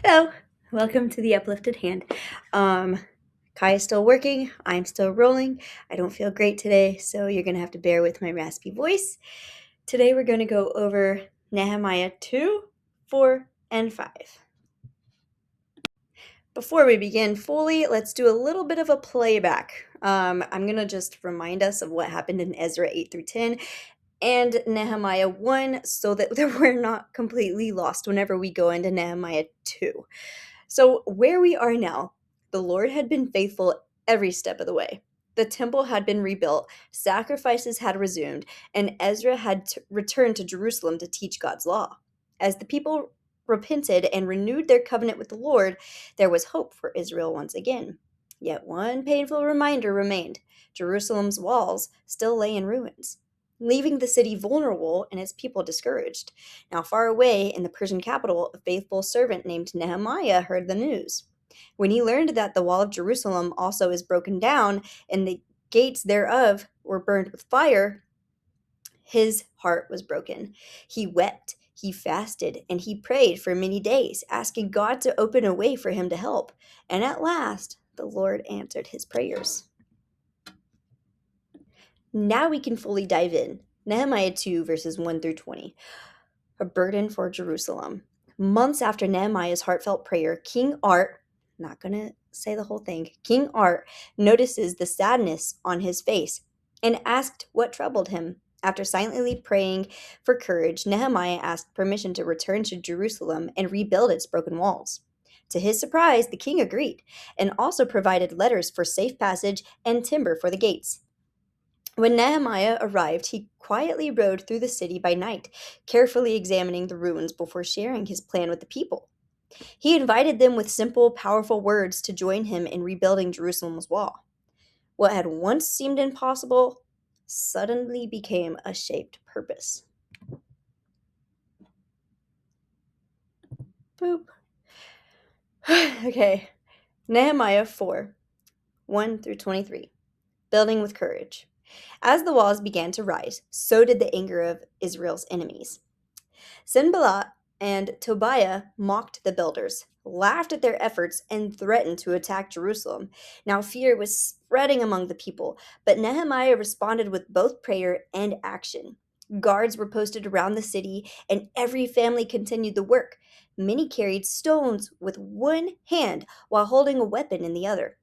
Hello, welcome to the Uplifted Hand. Kai is still working, I'm still rolling. I don't feel great today, so you're going to have to bear with my raspy voice. Today we're going to go over Nehemiah 2, 4, and 5. Before we begin fully, let's do a little bit of a playback. I'm going to just remind us of what happened in Ezra 8 through 10 and Nehemiah 1 so that we're not completely lost whenever we go into Nehemiah 2. So, where we are now, the Lord had been faithful every step of the way. The temple had been rebuilt, sacrifices had resumed, and Ezra had returned to Jerusalem to teach God's law. As the people repented and renewed their covenant with the Lord, there was hope for Israel once again. Yet one painful reminder remained: Jerusalem's walls still lay in ruins, leaving the city vulnerable and its people discouraged. Now, far away in the Persian capital, a faithful servant named Nehemiah heard the news. When he learned that the wall of Jerusalem also is broken down and the gates thereof were burned with fire, his heart was broken. He wept, he fasted, and he prayed for many days, asking God to open a way for him to help. And at last, the Lord answered his prayers. Now we can fully dive in. Nehemiah 2, verses 1 through 20. A burden for Jerusalem. Months after Nehemiah's heartfelt prayer, King Art, not going to say the whole thing, King Art notices the sadness on his face and asked what troubled him. After silently praying for courage, Nehemiah asked permission to return to Jerusalem and rebuild its broken walls. To his surprise, the king agreed and also provided letters for safe passage and timber for the gates. When Nehemiah arrived, he quietly rode through the city by night, carefully examining the ruins before sharing his plan with the people. He invited them with simple, powerful words to join him in rebuilding Jerusalem's wall. What had once seemed impossible suddenly became a shaped purpose. Boop. Okay. Nehemiah 4, 1 through 23. Building with courage. As the walls began to rise, so did the anger of Israel's enemies. Sanballat and Tobiah mocked the builders, laughed at their efforts, and threatened to attack Jerusalem. Now fear was spreading among the people, but Nehemiah responded with both prayer and action. Guards were posted around the city, and every family continued the work. Many carried stones with one hand while holding a weapon in the other,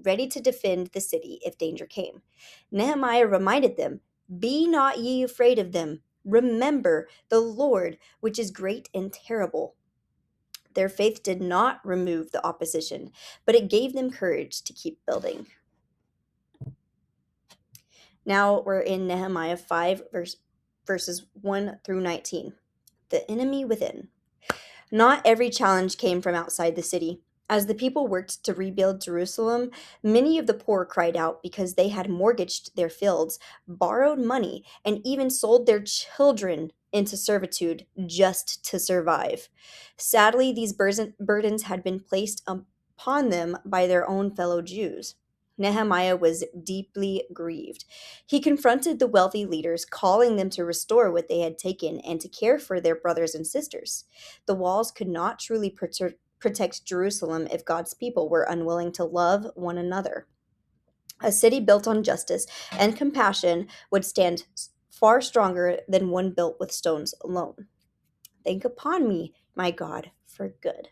ready to defend the city if danger came. Nehemiah reminded them, "Be not ye afraid of them. Remember the Lord, which is great and terrible." Their faith did not remove the opposition, but it gave them courage to keep building. Now we're in Nehemiah 5, verses 1 through 19. The enemy within. Not every challenge came from outside the city. As the people worked to rebuild Jerusalem, many of the poor cried out because they had mortgaged their fields, borrowed money, and even sold their children into servitude just to survive. Sadly, these burdens had been placed upon them by their own fellow Jews. Nehemiah was deeply grieved. He confronted the wealthy leaders, calling them to restore what they had taken and to care for their brothers and sisters. The walls could not truly protect Jerusalem if God's people were unwilling to love one another. A city built on justice and compassion would stand far stronger than one built with stones alone. Think upon me, my God, for good.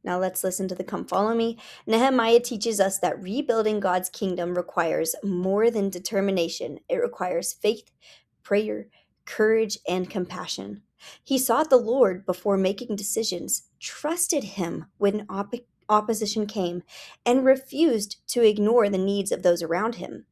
Now let's listen to the Come Follow Me. Nehemiah teaches us that rebuilding God's kingdom requires more than determination. It requires faith, prayer, courage, and compassion. He sought the Lord before making decisions, trusted him when opposition came, and refused to ignore the needs of those around him.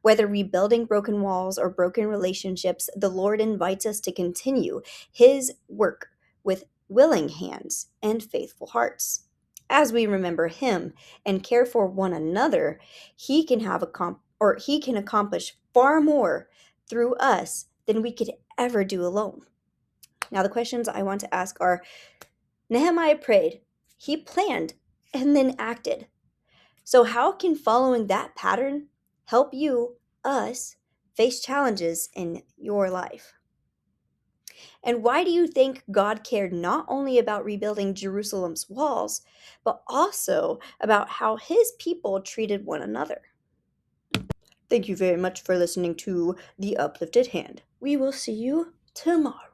Whether rebuilding broken walls or broken relationships, the Lord invites us to continue his work with willing hands and faithful hearts. As we remember him and care for one another, he can he can accomplish far more through us than we could ever do alone. Now the questions I want to ask are: Nehemiah prayed, he planned, and then acted. So how can following that pattern help you, us, face challenges in your life? And why do you think God cared not only about rebuilding Jerusalem's walls, but also about how his people treated one another? Thank you very much for listening to The Uplifted Hand. We will see you tomorrow.